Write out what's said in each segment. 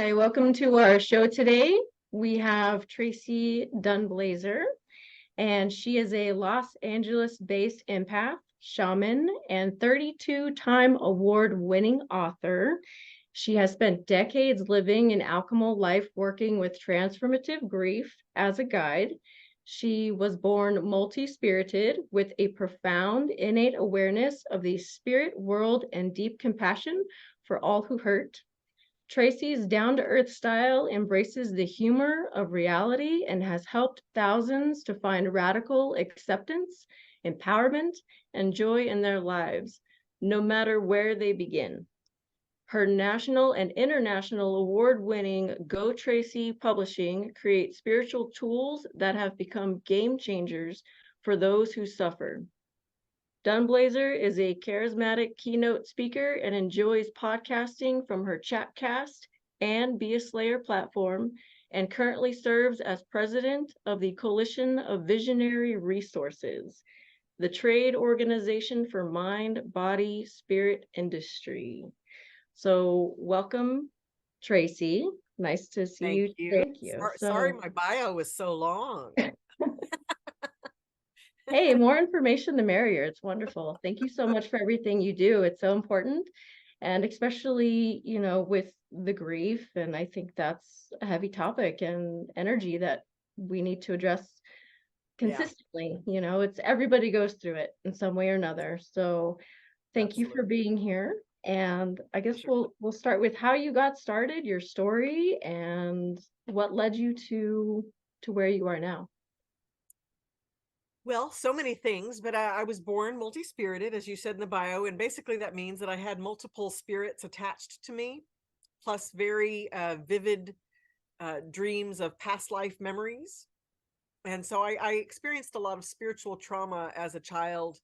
Hi, welcome to our show today. We have Tracee Dunblazier, and she is a Los Angeles-based empath, shaman, and 32-time award-winning author. She has spent decades living an alchemical life working with transformative grief as a guide. She was born multi-spirited with a profound innate awareness of the spirit world and deep compassion for all who hurt. Tracee's down-to-earth style embraces the humor of reality and has helped thousands to find radical acceptance, empowerment, and joy in their lives, no matter where they begin. Her national and international award-winning GoTracee Publishing creates spiritual tools that have become game changers for those who suffer. Dunblazier is a charismatic keynote speaker and enjoys podcasting from her Chatcast and Be a Slayer platform, and currently serves as president of the Coalition of Visionary Resources, the trade organization for mind, body, spirit industry. So welcome, Tracee. Nice to see you. You. Thank you. Sorry, my bio was so long. Hey, more information, the merrier. It's wonderful. Thank you so much for everything you do. It's so important. And especially, with the grief. And I think that's a heavy topic and energy that we need to address consistently. It's everybody goes through it in some way or another. So thank you for being here. And I guess we'll start with how you got started, your story, and what led you to where you are now. Well, so many things, but I was born multi-spirited, as you said in the bio, and basically that means that I had multiple spirits attached to me, plus very vivid dreams of past life memories. And so I experienced a lot of spiritual trauma as a child.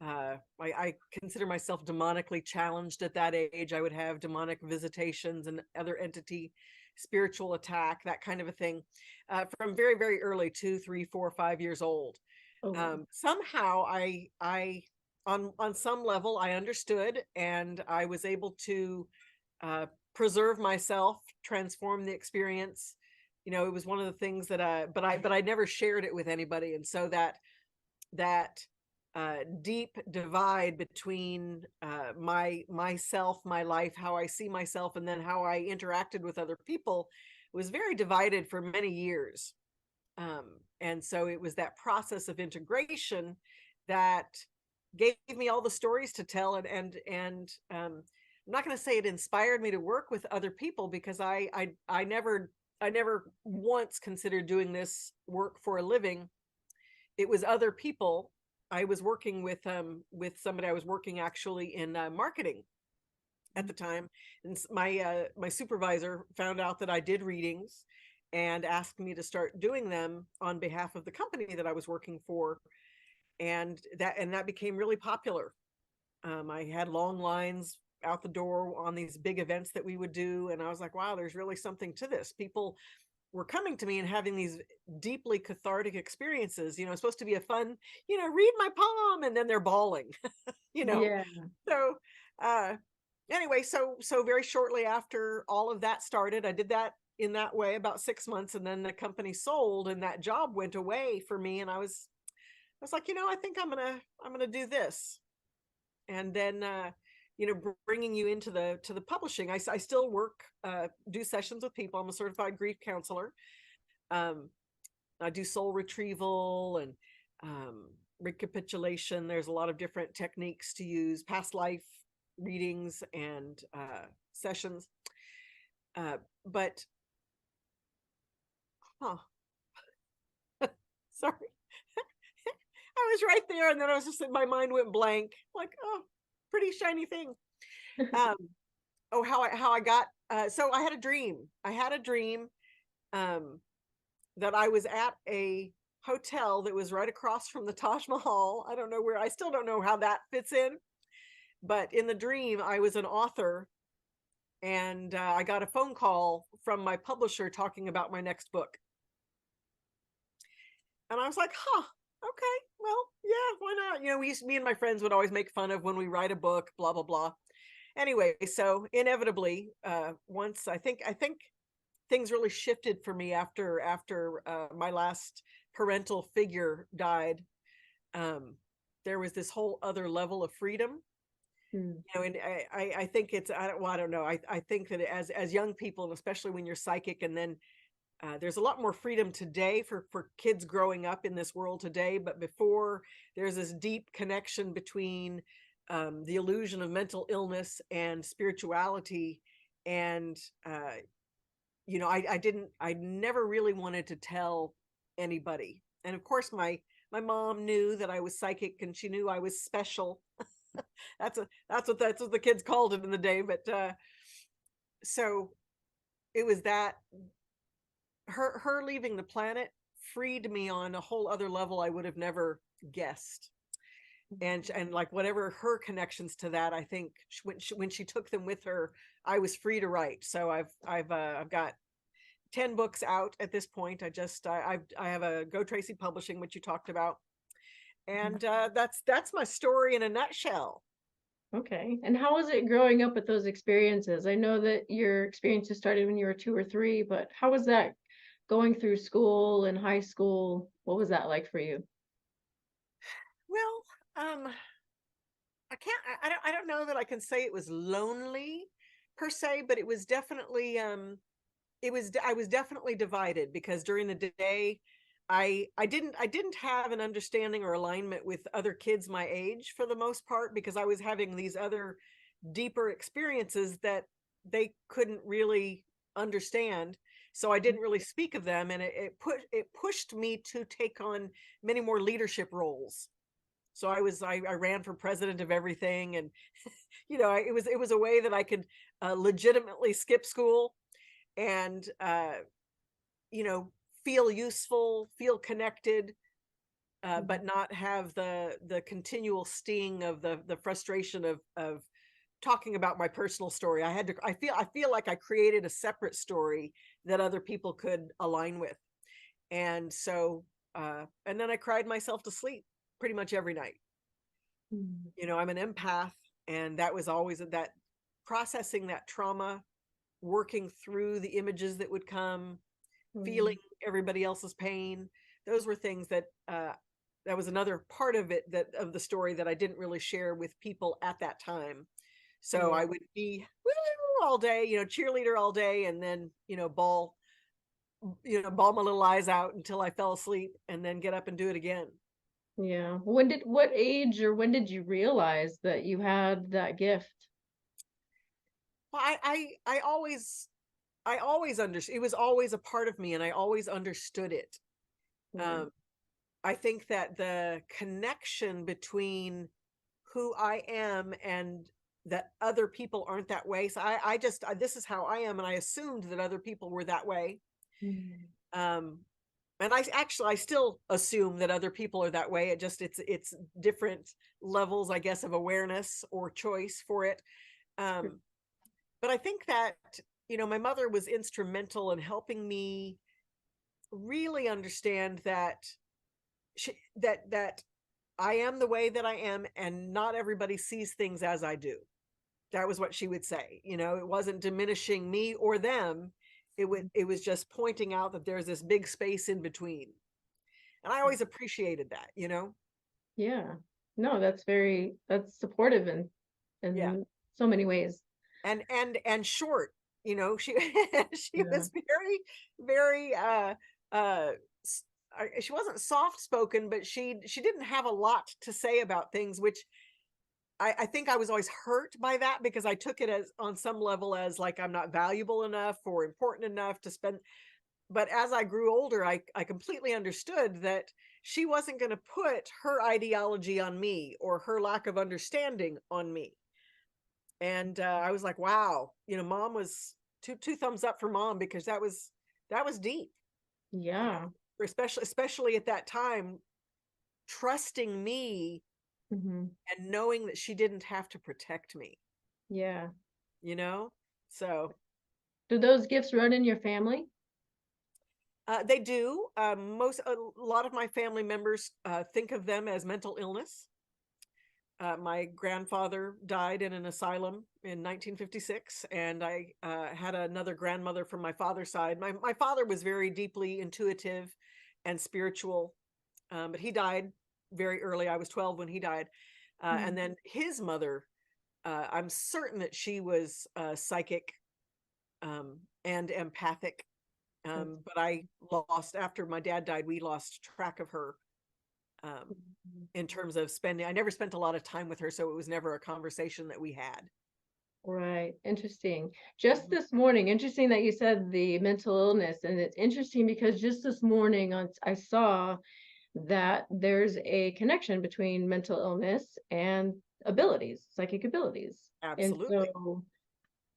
I consider myself demonically challenged at that age. I would have demonic visitations and other entity spiritual attack, that kind of a thing, from very, very early, 2, 3, 4, 5 years old. Somehow I on some level I understood, and I was able to preserve myself, transform the experience. It was one of the things that but I never shared it with anybody. And so that deep divide between myself, my life, how I see myself, and then how I interacted with other people was very divided for many years. And so it was that process of integration that gave me all the stories to tell. And I'm not going to say it inspired me to work with other people, because I never once considered doing this work for a living. It was other people. I was working with somebody. I was working actually in marketing at the time, and my supervisor found out that I did readings and asked me to start doing them on behalf of the company that I was working for, and that became really popular. I had long lines out the door on these big events that we would do, and I was like, wow, there's really something to this. People were coming to me and having these deeply cathartic experiences. It's supposed to be a fun, read my poem, and then they're bawling. Yeah. So anyway, so very shortly after all of that started, I did that in that way about 6 months, and then the company sold and that job went away for me, and I was like, I think I'm gonna do this. And then bringing you into the publishing, I still work, do sessions with people. I'm a certified grief counselor. I do soul retrieval and recapitulation. There's a lot of different techniques to use, past life readings and sessions. But sorry. I was right there, and then I was just, my mind went blank, like, oh, pretty shiny thing. How I got, so I had a dream. That I was at a hotel that was right across from the Taj Mahal. I still don't know how that fits in, but in the dream, I was an author, and I got a phone call from my publisher talking about my next book. And I was like, okay, well, yeah, why not? Me and my friends would always make fun of when we write a book, blah, blah, blah. Anyway, so inevitably, once I think things really shifted for me after my last parental figure died. There was this whole other level of freedom. Mm. And I think it's, I don't know. I think that as young people, and especially when you're psychic, and then there's a lot more freedom today for kids growing up in this world today. But before, there's this deep connection between the illusion of mental illness and spirituality. And, I never really wanted to tell anybody. And of course, my mom knew that I was psychic, and she knew I was special. That's what the kids called it in the day. But so it was that her leaving the planet freed me on a whole other level I would have never guessed. And like whatever her connections to that, I think when she took them with her, I was free to write. So I've got 10 books out at this point. I have a GoTracee Publishing, which you talked about. And that's my story in a nutshell. Okay. And how was it growing up with those experiences? I know that your experiences started when you were 2 or 3, but how was that going through school and high school? What was that like for you? Well, I don't know that I can say it was lonely per se, but it was definitely I was definitely divided, because during the day I didn't have an understanding or alignment with other kids my age for the most part, because I was having these other deeper experiences that they couldn't really understand. So I didn't really speak of them, and it pushed me to take on many more leadership roles. So I ran for president of everything, and it was a way that I could legitimately skip school and feel useful, feel connected, but not have the continual sting of the frustration of talking about my personal story. I feel like I created a separate story that other people could align with. And so and then I cried myself to sleep pretty much every night. Mm. I'm an empath, and that was always that processing that trauma, working through the images that would come, feeling Mm. everybody else's pain. Those were things that that was another part of it, that of the story, that I didn't really share with people at that time. So Yeah. I would be woo all day, cheerleader all day, and then bawl my little eyes out until I fell asleep, and then get up and do it again. Yeah. What age or when did you realize that you had that gift? Well, I always understood. It was always a part of me, and I always understood it. Mm. um I think that the connection between who I am and that other people aren't that way. So this is how I am, and I assumed that other people were that way. Mm. Um, and I still assume that other people are that way. It's different levels, I guess, of awareness or choice for it. Um, but I think that my mother was instrumental in helping me really understand that that I am the way that I am, and not everybody sees things as I do. That was what she would say. It wasn't diminishing me or them. It was just pointing out that there's this big space in between. And I always appreciated that. Yeah. No, that's supportive Yeah. in so many ways. And short, she she Yeah. was very, very uh she wasn't soft spoken, but she didn't have a lot to say about things, which I think I was always hurt by that, because I took it as, on some level, as like I'm not valuable enough or important enough to spend. But as I grew older, I completely understood that she wasn't going to put her ideology on me, or her lack of understanding on me. And I was like, wow, mom was two thumbs up for mom, because that was deep, you know, Yeah. especially at that time, trusting me Hmm. and knowing that she didn't have to protect me, Yeah. you know? So Do those gifts run in your family? they do. A lot of my family members think of them as mental illness. my grandfather died in an asylum in 1956, and I had another grandmother from my father's side. My father was very deeply intuitive and spiritual, but he died very early. I was 12 when he died. And then his mother, I'm certain that she was psychic and empathic. But I lost, after my dad died, we lost track of her in terms of spending. I never spent a lot of time with her, so it was never a conversation that we had. Right. Interesting. Just this morning, interesting that you said the mental illness, and it's interesting because just this morning I saw that there's a connection between mental illness and abilities, psychic abilities. And Absolutely. so,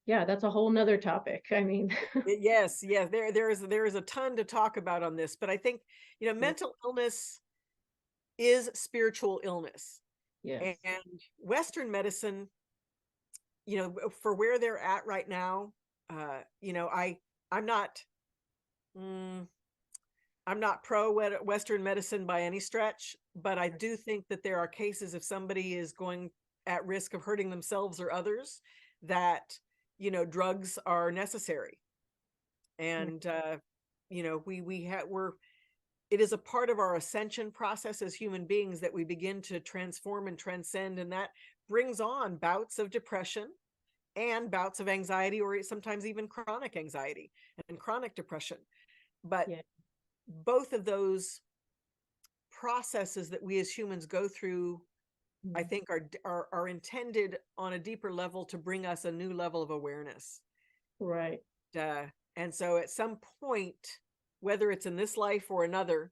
yeah, that's a whole nother topic. I mean, Yes, yes, there is a ton to talk about on this, but I think, mental illness is spiritual illness. yes. And Western medicine, for where they're at right now, I'm not mm, I'm not pro Western medicine by any stretch, but I do think that there are cases, if somebody is going at risk of hurting themselves or others, that drugs are necessary. And we're it is a part of our ascension process as human beings that we begin to transform and transcend, and that brings on bouts of depression and bouts of anxiety, or sometimes even chronic anxiety and chronic depression. But Yeah. both of those processes that we as humans go through, I think, are intended on a deeper level to bring us a new level of awareness. Right. And so at some point, whether it's in this life or another,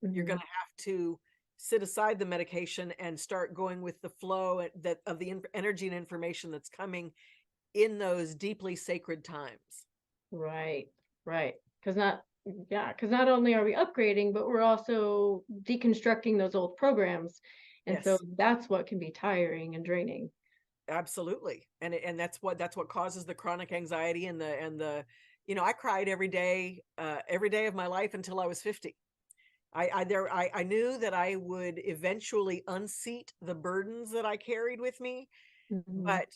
you're going to have to sit aside the medication and start going with the flow of the energy and information that's coming in those deeply sacred times. Right. Right. Because not only are we upgrading, but we're also deconstructing those old programs. And so Yes, that's what can be tiring and draining. absolutely. And that's what causes the chronic anxiety and the I cried every day of my life until I was 50. I knew that I would eventually unseat the burdens that I carried with me, but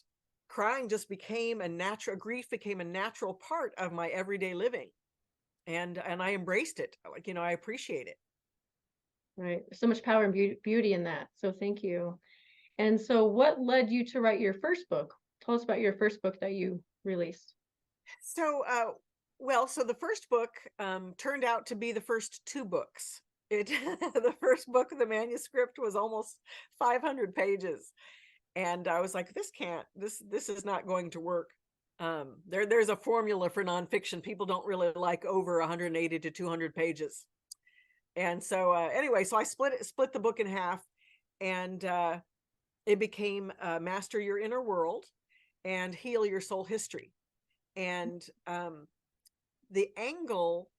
crying just became grief became a natural part of my everyday living. And I embraced it. Like, I appreciate it. Right. There's so much power and beauty in that. So thank you. And so what led you to write your first book? Tell us about your first book that you released. So, so the first book turned out to be the first two books. The first book, the manuscript was almost 500 pages. And I was like, this is not going to work. There's a formula for nonfiction. People don't really like over 180 to 200 pages. And so anyway, so I split the book in half, and it became Master Your Inner World and Heal Your Soul History. And the angle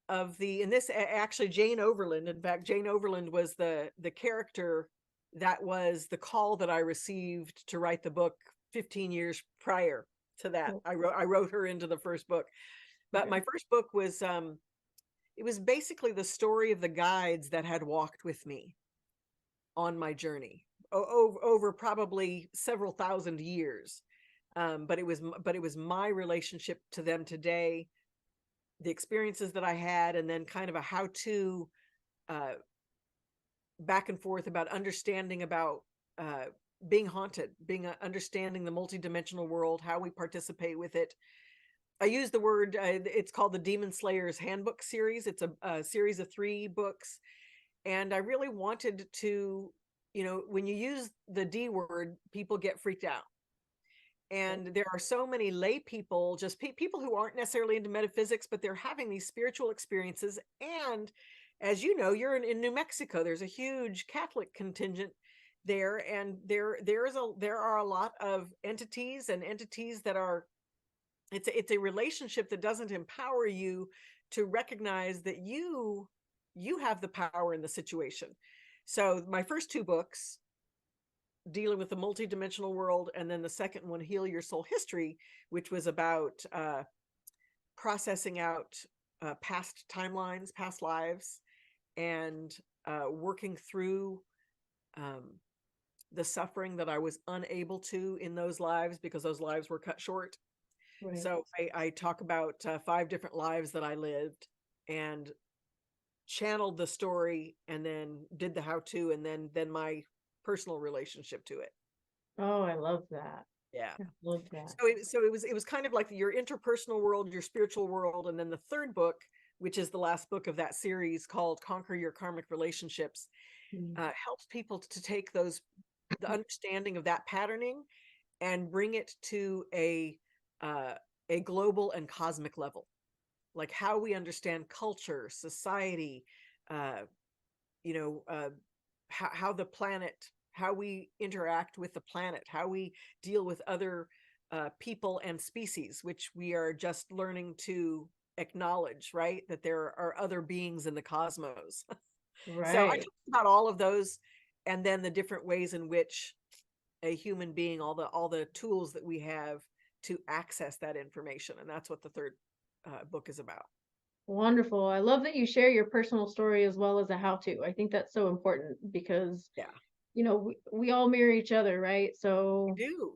of actually Jane Overland, in fact, Jane Overland was the character that was the call that I received to write the book 15 years prior to that. I wrote her into the first book. But my first book was it was basically the story of the guides that had walked with me on my journey over probably several thousand years. But it was my relationship to them today, the experiences that I had, and then kind of a how-to back and forth about understanding about being haunted, understanding the multidimensional world, how we participate with it. I use the word, it's called the Demon Slayer's Handbook series. It's a series of 3 books. And I really wanted to, when you use the D word, people get freaked out. And there are so many lay people, just people who aren't necessarily into metaphysics, but they're having these spiritual experiences. And as you know, you're in New Mexico. There's a huge Catholic contingent there, and there are a lot of entities that are. It's a relationship that doesn't empower you to recognize that you have the power in the situation. So my first 2 books, dealing with the multidimensional world, and then the second one, Heal Your Soul History, which was about processing out past timelines, past lives, and working through the suffering that I was unable to in those lives because those lives were cut short. Right. So I talk about 5 different lives that I lived and channeled the story and then did the how-to and then my personal relationship to it. Oh, I love that. Yeah. I love that. So it was kind of like your interpersonal world, your spiritual world, and then the third book, which is the last book of that series called Conquer Your Karmic Relationships, helps people to take the understanding of that patterning and bring it to a global and cosmic level, like how we understand culture, society, uh, how the planet, how we interact with the planet, how we deal with other people and species, which we are just learning to acknowledge, right? That there are other beings in the cosmos. So I Right. talk about all of those, and then the different ways in which a human being, all the tools that we have to access that information, and that's what the third book is about. Wonderful. I love that you share your personal story as well as a how-to. I think that's so important because, Yeah, we all mirror each other, right? we So do.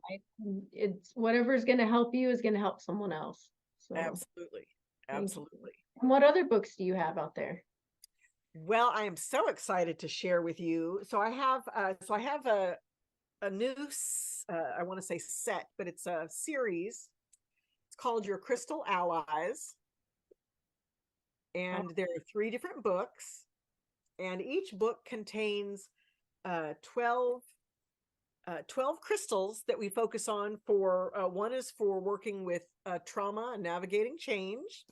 it's whatever's going to help you is going to help someone else. So Absolutely, thank you. absolutely. And what other books do you have out there? Well, I am so excited to share with you. So I have a new I want to say set, but it's a series. It's called Your Crystal Allies, Oh, and there are 3 different books, and each book contains 12 12 crystals that we focus on. For one is for working with trauma and navigating change.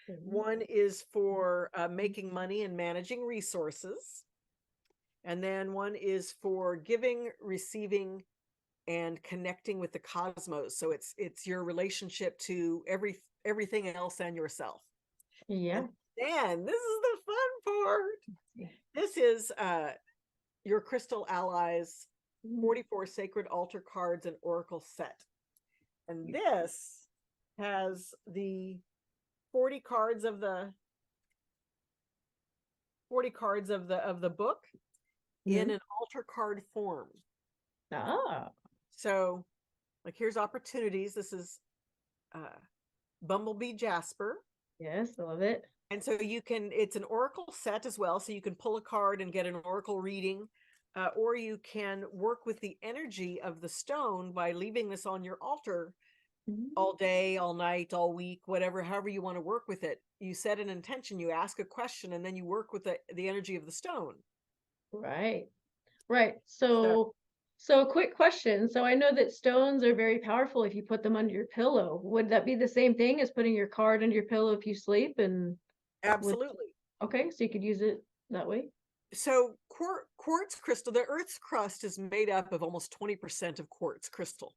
One is for making money and managing resources. And then one is for giving, receiving, and connecting with the cosmos. So it's your relationship to everything else and yourself. yeah. And then this is the fun part. This is your Crystal Allies 44 Sacred Altar Cards and Oracle set. And this has the 40 cards of the 40 cards of the book in an altar card form. Ah, So, like, here's opportunities. This is Bumblebee Jasper. yes, I love it. And so it's an oracle set as well. So you can pull a card and get an oracle reading, or you can work with the energy of the stone by leaving this on your altar all day, all night, all week, whatever, however you want to work with it. You set an intention, you ask a question, and then you work with the energy of the stone. Right. Right. So So quick question. So I know that stones are very powerful if you put them under your pillow. Would that be the same thing as putting your card under your pillow if you sleep and would absolutely. okay, so you could use it that way? So quartz crystal, the Earth's crust is made up of almost 20% of quartz crystal.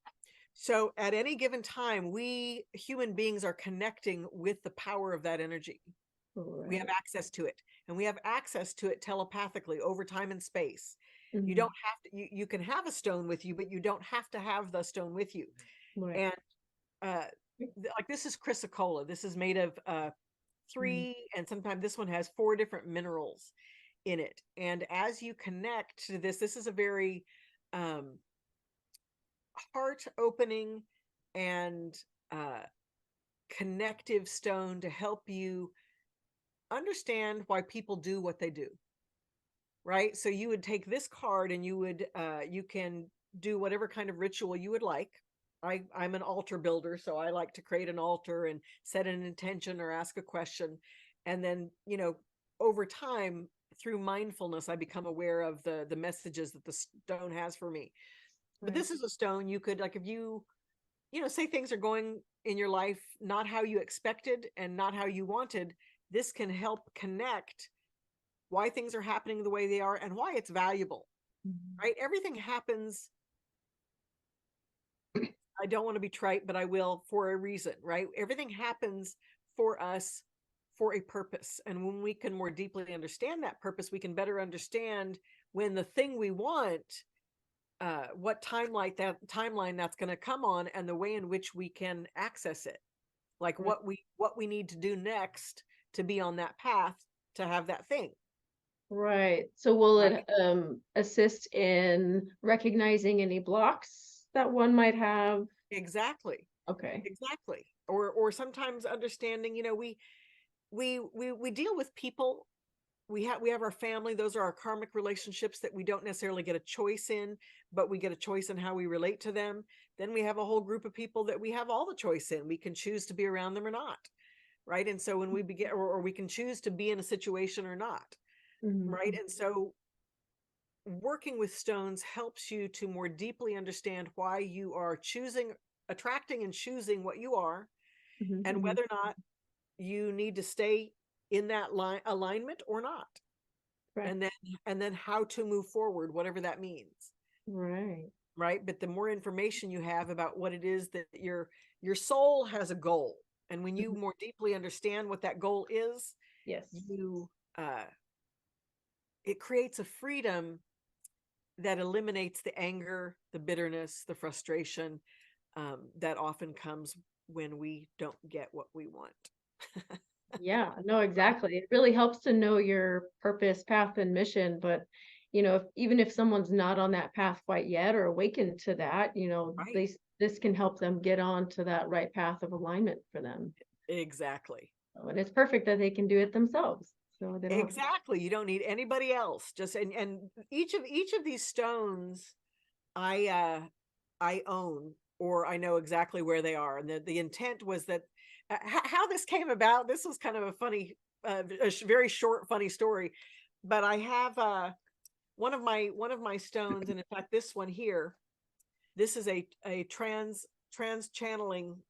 So at any given time, we human beings are connecting with the power of that energy. We have Right. access to it, and we have access to it telepathically over time and space. You Mhm. don't have to, you can have a stone with you, but you don't have to have the stone with you. Right. And uh, like this is chrysocolla. This is made of Mhm. 3, and sometimes this one has 4 different minerals in it. And as you connect to this is a very um, heart opening and connective stone to help you understand why people do what they do. Right. So you would take this card and you can do whatever kind of ritual you would like. I'm an altar builder, so I like to create an altar and set an intention or ask a question. And then, over time, through mindfulness, I become aware of the messages that the stone has for me. But Right. this is a stone you could, like, if say things are going in your life not how you expected and not how you wanted, this can help connect why things are happening the way they are and why it's valuable. Mhm. Right? Everything happens, I don't want to be trite, but I will, for a reason. Right? Everything happens for us for a purpose, and when we can more deeply understand that purpose, we can better understand when the thing we want, what timeline that's going to come on, and the way in which we can access it, like Right. what we need to do next to be on that path to have that thing. Right. So will Right. it assist in recognizing any blocks that one might have? Exactly. Okay. Exactly. Or sometimes understanding, we deal with people. We have our family. Those are our karmic relationships that we don't necessarily get a choice in, but we get a choice in how we relate to them. Then we have a whole group of people that we have all the choice in. We can choose to be around them or not. Right. And so when we begin, or we can choose to be in a situation or not. Right. Mm-hmm. And so working with stones helps you to more deeply understand why you are choosing, attracting and choosing what you are, and Mm-hmm. whether or not you need to stay in that alignment or not. Correct. And then how to move forward, whatever that means. Right. Right. But the more information you have about what it is that your soul has a goal. And when you Mhm. more deeply understand what that goal is, Yes. you it creates a freedom that eliminates the anger, the bitterness, the frustration that often comes when we don't get what we want. Yeah, no, Right. exactly. It really helps to know your purpose, path, and mission. But, even if someone's not on that path quite yet or awakened to that, Right. this can help them get on to that right path of alignment for them. Exactly. And it's perfect that they can do it themselves. So they don't have to. Exactly. You don't need anybody else. Just and each of these stones I own, or I know exactly where they are. And the intent was that how this came about, this was kind of a funny very short funny story, but I have one of my stones, and in fact this one here, this is a trans channeling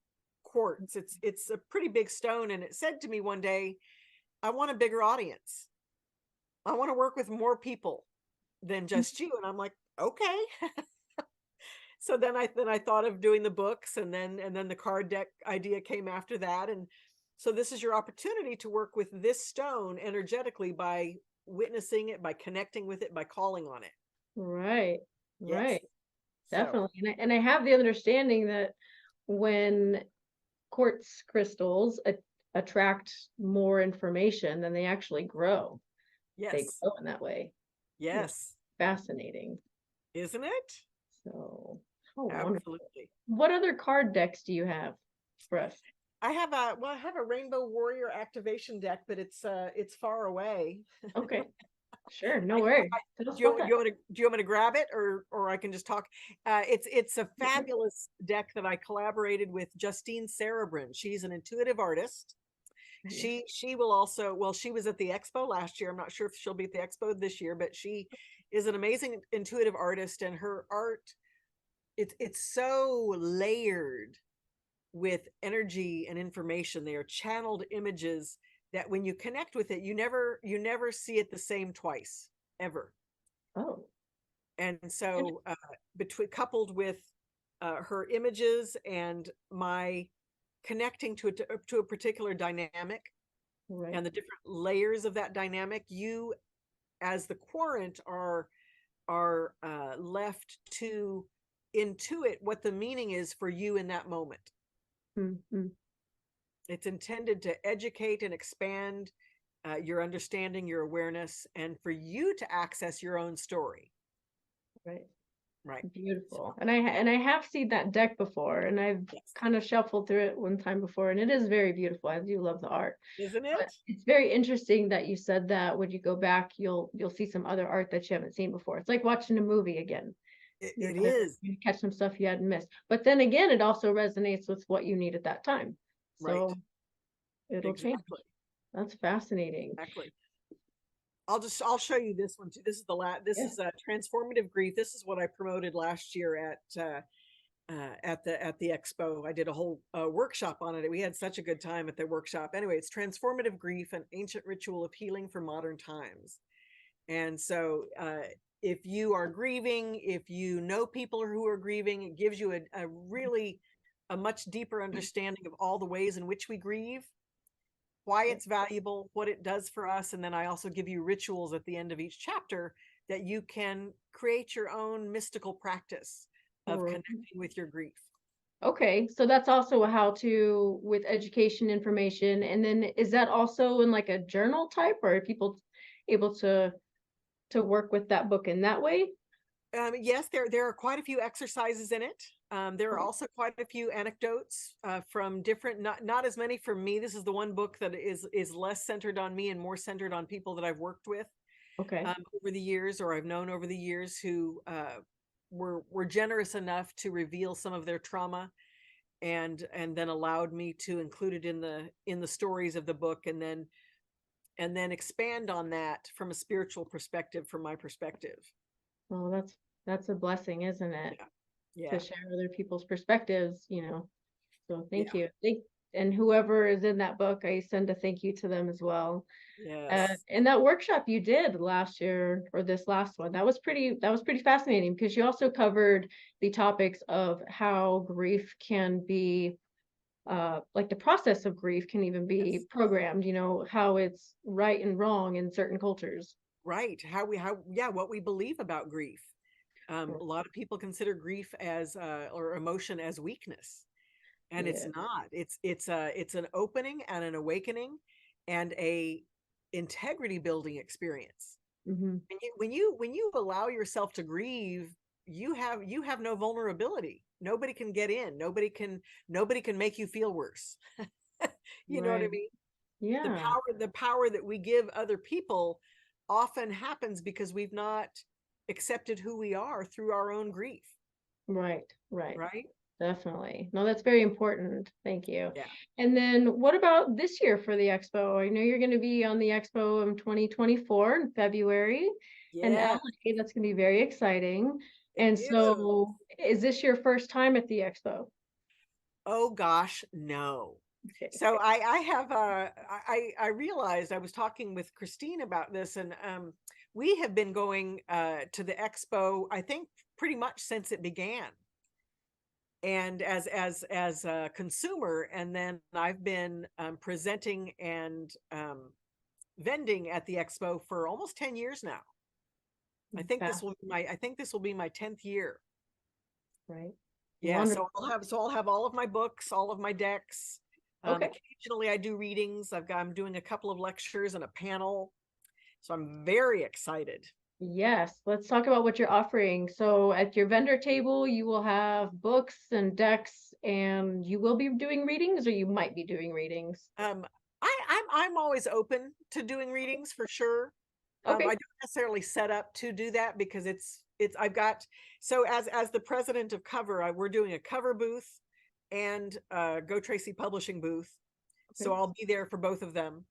quartz. It's a pretty big stone, and it said to me one day, I want a bigger audience. I want to work with more people than just you. And I'm like, okay. So then I thought of doing the books, and then the card deck idea came after that. And so this is your opportunity to work with this stone energetically by witnessing it, by connecting with it, by calling on it. Right. Yes. Right. So Definitely. And I have the understanding that when quartz crystals attract more information, then they actually grow. They yes. grow in that way, which is Yes. fascinating. Isn't it? So, oh, wonderful. Absolutely. What other card decks do you have for us? I have a Rainbow Warrior activation deck, but it's far away. Okay, sure, no I can worries. I, Tell us do you, about do that. you want to do you want me to grab it, or I can just talk? It's a Yeah. fabulous deck that I collaborated with Justine Cerebrin. She's an intuitive artist. Yes. She will also, well, she was at the Expo last year. I'm not sure if she'll be at the Expo this year, but she is an amazing intuitive artist, and her art, it's so layered with energy and information. They are channeled images that when you connect with it, you never see it the same twice, ever. Oh, And and- so between coupled with her images and my connecting to a particular dynamic right. and the different layers of that dynamic, you as the querent are left to intuit what the meaning is for you in that moment. Mm-hmm. It's intended to educate and expand your understanding, your awareness, and for you to access your own story. Right. Right. So, Beautiful. And I have seen that deck before, and I've yes. kind of shuffled through it one time before, and it is very beautiful. I do love the art. Isn't But it? it's very interesting that you said that when you go back, you'll see some other art that you haven't seen before. It's like watching a movie again. It is. You catch some stuff you hadn't missed. But then again, it also resonates with what you need at that time. Right. So it'll change. Exactly. That's fascinating. Exactly. I'll show you this one too. This Yeah. is Transformative Grief. This is what I promoted last year at the Expo. I did a whole workshop on it. We had such a good time at the workshop. Anyway, it's Transformative Grief, an ancient ritual of healing for modern times. And so if you are grieving, if you know people who are grieving, it gives you a really a much deeper understanding of all the ways in which we grieve, why it's valuable, what it does for us. And then I also give you rituals at the end of each chapter that you can create your own mystical practice of Right. connecting with your grief. Okay, so that's also a how-to with education information. And then is that also in like a journal type, or are people able to to work with that book in that way? Yes, there are quite a few exercises in it. There are Okay. also quite a few anecdotes from different, not as many for me. This is the one book that is less centered on me and more centered on people that I've worked with Okay. over the years, or I've known over the years, who were generous enough to reveal some of their trauma, and then allowed me to include it in the stories of the book, and then expand on that from a spiritual perspective, from my perspective. Well, that's a blessing, isn't it? Yeah. To Yeah. share other people's perspectives, So thank Yeah. you. And whoever is in that book, I send a thank you to them as well. Yes. And that workshop you did last year, or this last one, that was pretty fascinating, because you also covered the topics of how grief can be, like the process of grief can even be Yes. programmed, how it's right and wrong in certain cultures. Right. What we believe about grief. A lot of people consider grief as or emotion as weakness, and it's Yeah. not. It's an opening and an awakening, and a integrity building experience. Hmm. When you allow yourself to grieve, you have no vulnerability. Nobody can get in. Nobody can make you feel worse. You know what I Right. mean? the Yeah. power the power that we give other people often happens because we've not accepted who we are through our own grief. Right. Right. Right. Definitely. No, that's very important. Thank you. Yeah. And then what about this year for the expo? I know you're going to be on the expo in 2024 in February in Yeah, LA. That's going to be very exciting. it And is. so, is this your first time at the expo? Oh gosh, no. Okay. So I have I realized, I was talking with Christine about this, and we have been going to the expo, I think, pretty much since it began, and as a consumer, and then I've been presenting and vending at the expo for almost 10 years now. Fast, I think this will be my 10th year. right? Yeah, Wonderful. so I'll have all of my books, all of my decks. Okay. Occasionally I do readings. I'm doing a couple of lectures and a panel. So I'm very excited. Yes, let's talk about what you're offering. So at your vendor table, you will have books and decks, and you will be doing readings, or you might be doing readings. Um, I'm always open to doing readings for sure. I Okay. don't necessarily set up to do that because it's I've got, so as the president of Cover, we're doing a cover booth and GoTracee Publishing booth. So Okay. I'll be there for both of them.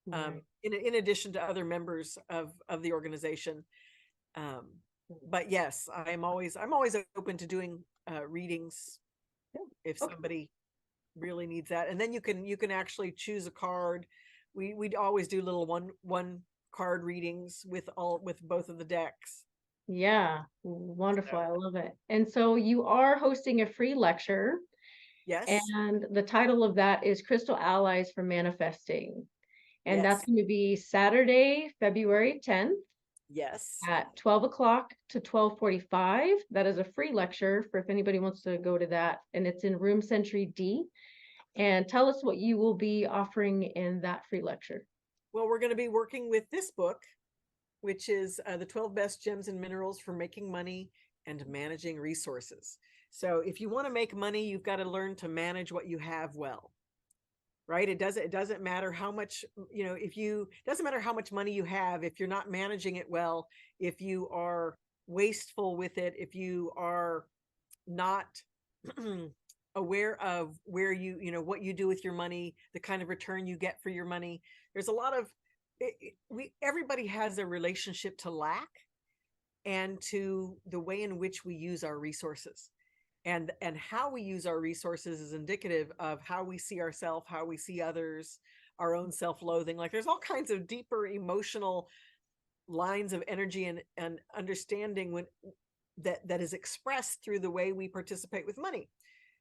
Right. In addition to other members of the organization. Um, but yes, I'm always open to doing readings Yeah. if Okay. somebody really needs that. And then you can actually choose a card. We'd always do little one card readings with both of the decks. Yeah, So wonderful. I love it. And so you are hosting a free lecture, yes, and the title of that is Crystal Allies for Manifesting. And that's yes, going to be Saturday, February 10th yes. at 12 o'clock to 12:45. That is a free lecture for if anybody wants to go to that. And it's in Room Century D. And tell us what you will be offering in that free lecture. Well, we're going to be working with this book, which is the 12 best gems and minerals for making money and managing resources. So if you want to make money, you've got to learn to manage what you have well. Right? It doesn't matter how much, if you doesn't matter how much money you have if you're not managing it well, if you are wasteful with it, if you are not aware of where what you do with your money, the kind of return you get for your money. There's a lot of everybody has a relationship to lack and to the way in which we use our resources, and how we use our resources is indicative of how we see ourselves, how we see others, our own self-loathing. Like there's all kinds of deeper emotional lines of energy and understanding that is expressed through the way we participate with money.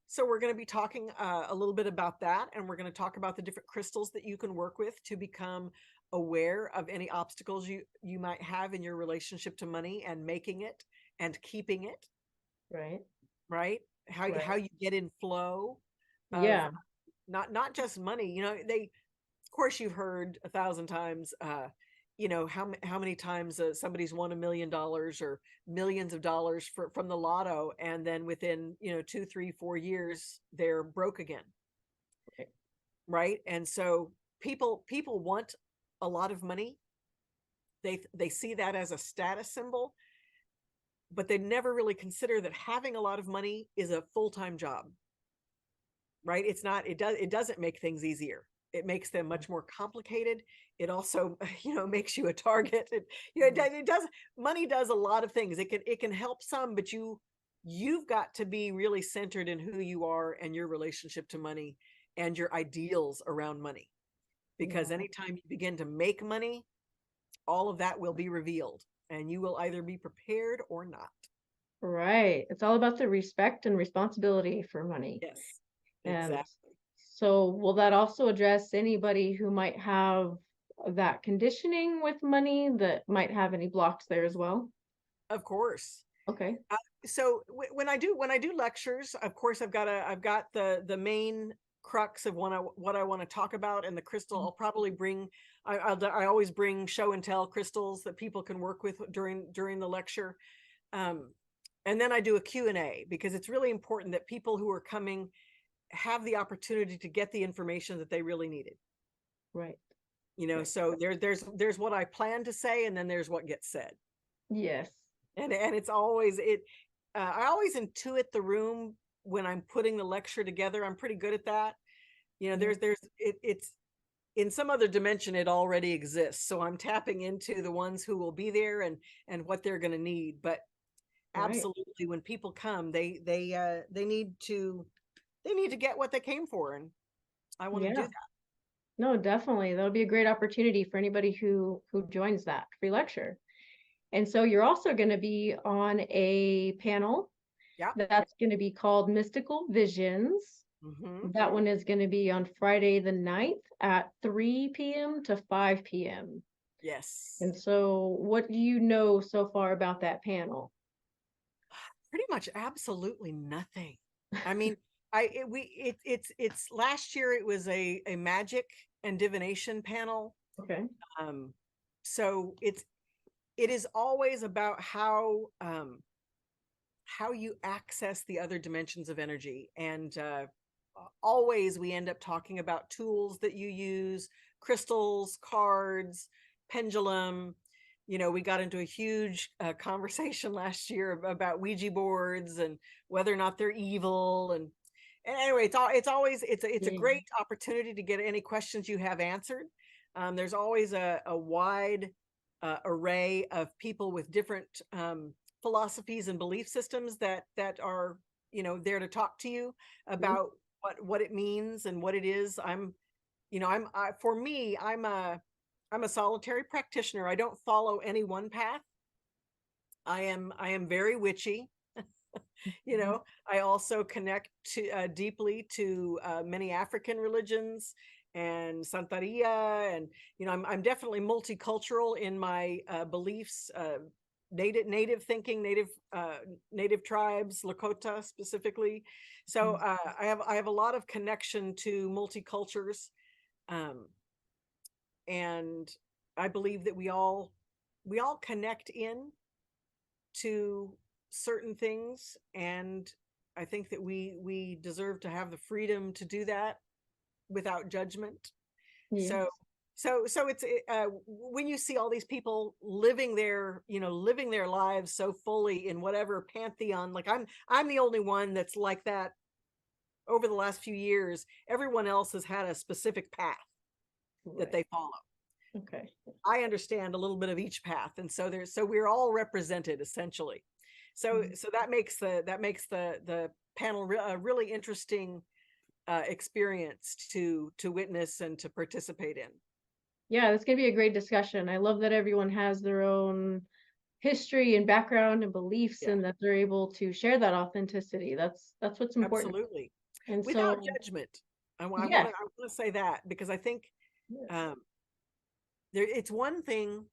So we're going to be talking a little bit about that, and we're going to talk about the different crystals that you can work with to become aware of any obstacles you might have in your relationship to money, and making it and keeping it. Right. Right. How Right. you get in flow of Yeah. not just money. They, of course, you've heard 1,000 times, you know, how many times somebody's won $1 million or millions of dollars from the lotto, and then within, you know, 2, 3, 4 years, they're broke again. Okay. Right. And so people want a lot of money. They see that as a status symbol, but they never really consider that having a lot of money is a full-time job. Right. It's not, it doesn't make things easier. It makes them much more complicated. It also, you know, makes you a target. You know, it does, money does a lot of things. It can help some, but you've got to be really centered in who you are and your relationship to money and your ideals around money. Because anytime you begin to make money, all of that will be revealed, and you will either be prepared or not. Right. It's all about the respect and responsibility for money. Yes, And exactly. so will that also address anybody who might have that conditioning with money, that might have any blocks there as well? Of course. Okay. So when I do lectures, of course, I've got the main crux of what I want to talk about, and the crystal. I'll probably bring. I always bring show and tell crystals that people can work with during the lecture. And then I do a Q&A, because it's really important that people who are coming have the opportunity to get the information that they really needed. Right. You know, Right. so there's what I plan to say, and then there's what gets said. Yes. And it's always I always intuit the room when I'm putting the lecture together. I'm pretty good at that. You know, it's in some other dimension, it already exists. So I'm tapping into the ones who will be there and what they're going to need. But absolutely, when people come, they need to get what they came for, and I want to do Yeah. that. No, definitely. That'll be a great opportunity for anybody who joins that free lecture. And so you're also going to be on a panel Yeah. that's going to be called Mystical Visions. Mm-hmm. That one is going to be on Friday the 9th at 3 p.m. to 5 p.m. Yes. And so what do you know so far about that panel? Pretty much absolutely nothing. I mean, it's last year it was a magic and divination panel. Okay. So it is always about how you access the other dimensions of energy, and always we end up talking about tools that you use, crystals, cards, pendulum. You know, we got into a huge conversation last year about Ouija boards and whether or not they're evil. And anyway, it's a great opportunity to get any questions you have answered. There's always a wide array of people with different philosophies and belief systems that are, you know, there to talk to you about what it means and what it is. For me, I'm a solitary practitioner. I don't follow any one path. I am very witchy. You know, I also connect to deeply to many African religions and Santeria, and you know, I'm definitely multicultural in my beliefs. Native thinking, native tribes, Lakota specifically. So I have a lot of connection to multicultures, and I believe that we all connect in to certain things, and I think that we deserve to have the freedom to do that without judgment. Yes. So it's when you see all these people living their lives so fully in whatever pantheon, like I'm the only one that's like that. Over the last few years, everyone else has had a specific path that they follow. Okay. I understand a little bit of each path, and so we're all represented essentially. So that makes the panel a really interesting experience to witness and to participate in. Yeah, it's going to be a great discussion. I love that everyone has their own history and background and beliefs, and that they're able to share that authenticity. That's what's important. Absolutely. And Without so, judgment. I yes. want to say that, because I think it's one thing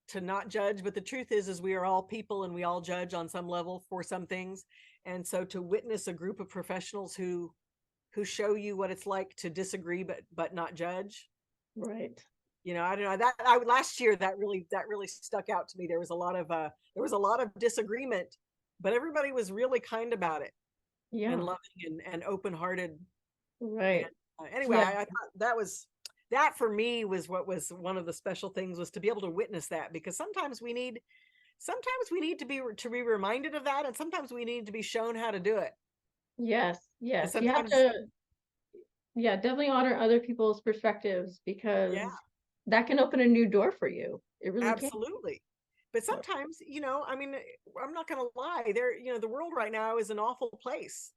to not judge, but the truth is we are all people, and we all judge on some level for some things. And so to witness a group of professionals who show you what it's like to disagree but not judge. Right. I don't know that last year that really stuck out to me. There was a lot of disagreement, but everybody was really kind about it and Yeah. loving and open-hearted. And Right. anyway, Yeah. I thought that for me was what was one of the special things, was to be able to witness that, because sometimes we need to be reminded of that, and sometimes we need to be shown how to do it. Yes. And Yes. You have sometimes, to, yeah, definitely honor other people's perspectives yeah, because that can open a new door for you. It really can. absolutely. But So, sometimes, I mean, I'm not going to lie. The world right now is an awful place.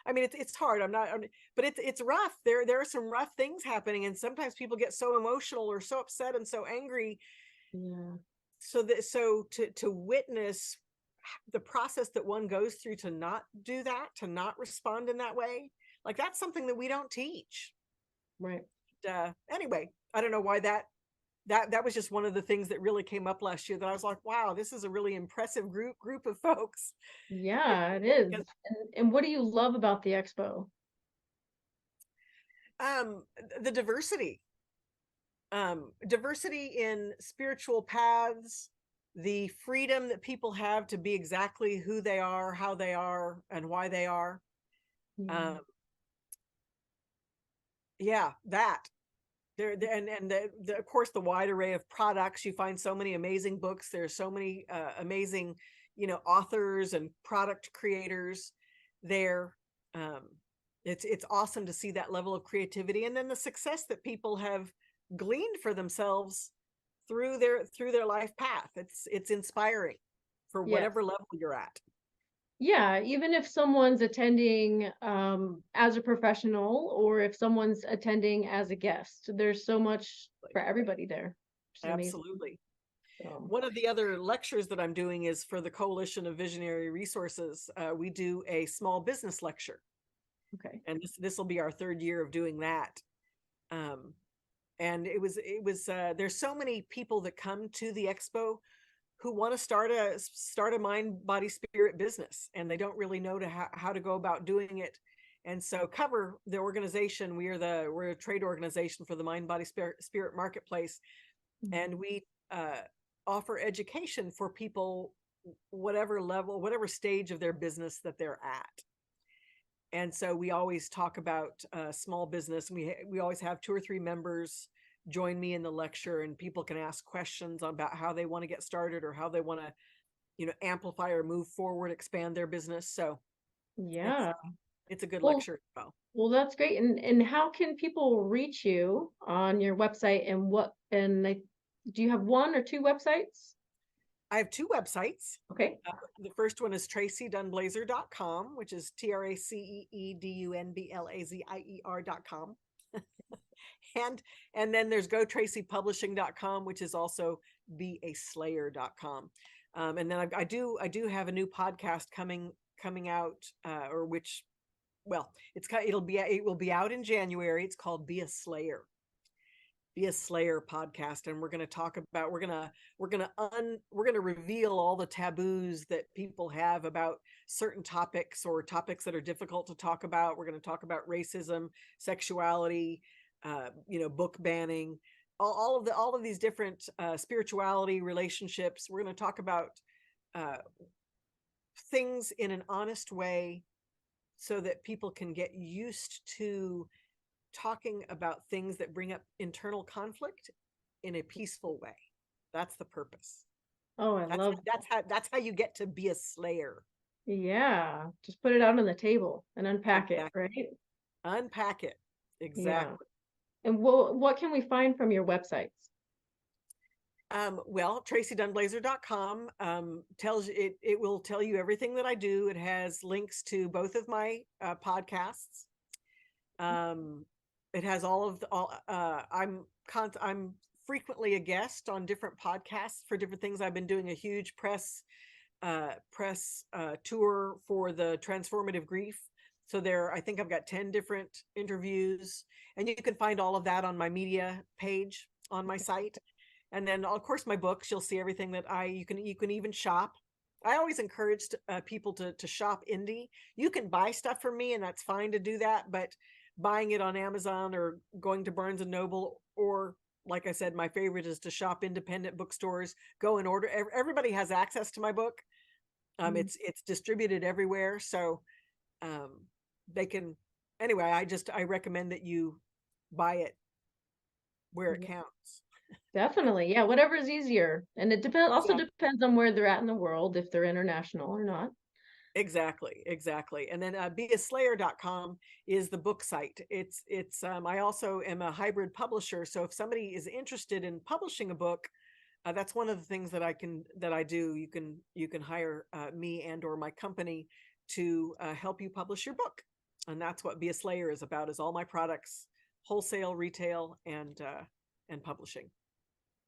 I mean, it's hard. But it's rough. There are some rough things happening, and sometimes people get so emotional or so upset and so angry. yeah. So to witness the process that one goes through to not do that, to not respond in that way, like that's something that we don't teach. Right. Anyway, I don't know why that was just one of the things that really came up last year, that I was like, wow, this is a really impressive group of folks. Yeah, it is. Because, And what do you love about the expo? um, the diversity in spiritual paths, the freedom that people have to be exactly who they are, how they are, and why they are. Yeah. Um, yeah, that and of course the wide array of products. You find so many amazing books. There's so many amazing, authors and product creators there. Um, it's awesome to see that level of creativity, and then the success that people have gleaned for themselves through their life path. It's inspiring for Yes. whatever level you're at. Yeah, even if someone's attending as a professional or if someone's attending as a guest, there's so much for everybody there. It's amazing. Absolutely. So, One of the other lectures that I'm doing is for the Coalition of Visionary Resources. We do a small business lecture, okay. and this will be our third year of doing that. Um, and there's so many people that come to the expo who want to start a mind, body, spirit business, and they don't really know how to go about doing it. And so Cover, the organization, we're a trade organization for the mind, body, spirit marketplace, Mhm. and we offer education for people, whatever level, whatever stage of their business that they're at. And so we always talk about small business. We always have 2 or 3 members join me in the lecture, and people can ask questions about how they want to get started, or how they want to, amplify or move forward, expand their business. So it's Yeah. it's a good Well, lecture as well. well, that's great. And how can people reach you on your website do you have one or two websites? I have 2 websites. Okay. The first one is TraceeDunblazier.com, which is TraceeDunblazier.com. And then there's GoTraceePublishing.com, which is also beaslayer.com. And then I do have a new podcast coming out, or which, well, it will be out in January. It's called Be a Slayer podcast, and we're going to talk about we're going to reveal all the taboos that people have about certain topics, or topics that are difficult to talk about. We're going to talk about racism, sexuality, book banning, all of these different spirituality, relationships. We're going to talk about uh, things in an honest way, so that people can get used to talking about things that bring up internal conflict in a peaceful way. That's the purpose. Oh, I love that. That's how you get to be a slayer. Yeah. Just put it out on the table and unpack it, Exactly. right? Unpack it. Yeah. Exactly. And what can we find from your websites? Well, TraceeDunblazier.com tells you, it will tell you everything that I do. It has links to both of my podcasts. It has all of the all. I'm frequently a guest on different podcasts for different things. I've been doing a huge press tour for the Transformative Grief. So I think I've got 10 different interviews, and you can find all of that on my media page on my site. And then, of course, my books. You'll see everything that you can even shop. I always encourage people to shop indie. You can buy stuff from me, and that's fine to do that, but buying it on Amazon or going to Barnes and Noble or like I said, my favorite is to shop independent bookstores, go and order. Everybody has access to my book. It's distributed everywhere, so they can. Anyway, I recommend that you buy it where it counts. Definitely. Yeah, whatever is easier. And it also Exactly. depends on where they're at in the world, if they're international or not. Exactly. And then beaslayer.com is the book site. I also am a hybrid publisher. So if somebody is interested in publishing a book, that's one of the things that I do. You can hire me and or my company to help you publish your book. And that's what Be a Slayer is about, is all my products, wholesale, retail, and publishing.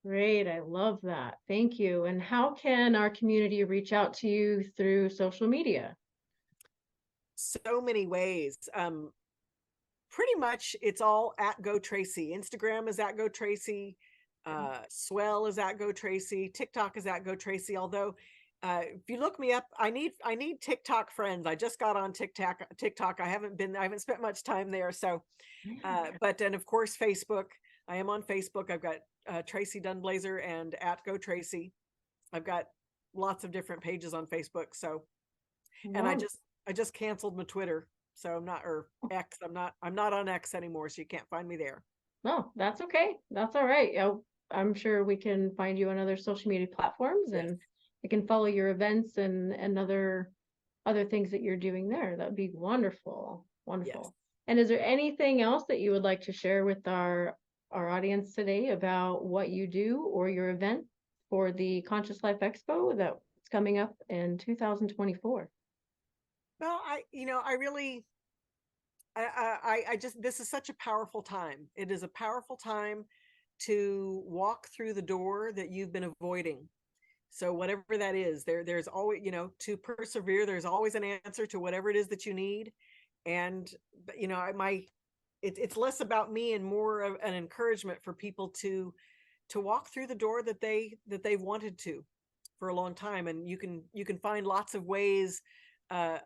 Great. I love that. Thank you. And how can our community reach out to you through social media? So many ways. Pretty much it's all at GoTracee. Instagram is at GoTracee. Swell is at GoTracee. TikTok is at GoTracee. Although, if you look me up, I need TikTok friends. I just got on TikTok. I haven't spent much time there. So, but then of course Facebook. I am on Facebook. I've got Tracee Dunblazier and at GoTracee. I've got lots of different pages on Facebook. So, and I just canceled my Twitter. So I'm not, or X. I'm not on X anymore. So you can't find me there. No, that's okay. That's all right. I'm sure we can find you on other social media platforms, and we can follow your events and other things that you're doing there. That'd be wonderful. Wonderful. Yes. And is there anything else that you would like to share with our audience today about what you do or your event for the Conscious Life Expo that's coming up in 2024? Well, this is such a powerful time. It is a powerful time to walk through the door that you've been avoiding. So whatever that is, there's always, to persevere, there's always an answer to whatever it is that you need. And, it's less about me and more of an encouragement for people to walk through the door that they've wanted to for a long time. And you can find lots of ways to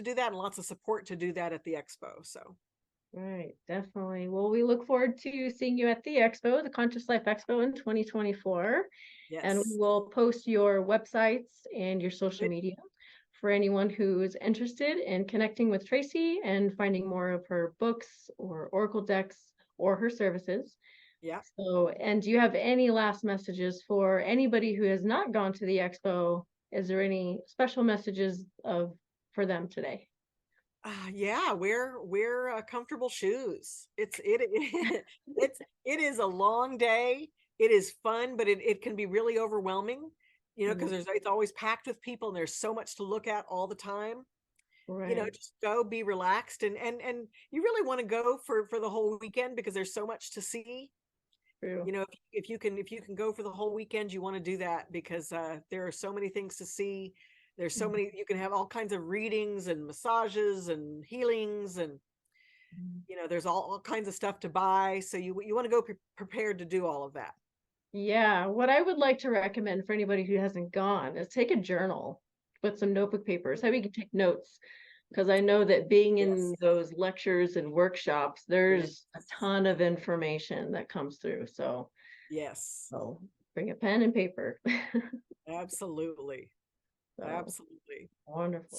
do that, and lots of support to do that at the Expo. So. Right, definitely. Well, we look forward to seeing you at the Expo, the Conscious Life Expo in 2024. Yes. And we will post your websites and your social media for anyone who's interested in connecting with Tracee and finding more of her books or oracle decks or her services. Yeah. So, and do you have any last messages for anybody who has not gone to the Expo? Is there any special messages for them today? Yeah, wear comfortable shoes. It is a long day. It is fun, but it can be really overwhelming, because it's always packed with people and there's so much to look at all the time. Right. Just go, be relaxed, and you really want to go for the whole weekend because there's so much to see. True. If you can go for the whole weekend, you want to do that because there are so many things to see. There's so many, you can have all kinds of readings and massages and healings, and there's all kinds of stuff to buy. So you want to go prepared to do all of that. Yeah, what I would like to recommend for anybody who hasn't gone is take a journal with some notebook papers, how you can take notes. Because I know that being in those lectures and workshops, there's a ton of information that comes through. So so bring a pen and paper. Absolutely. So, Absolutely. wonderful.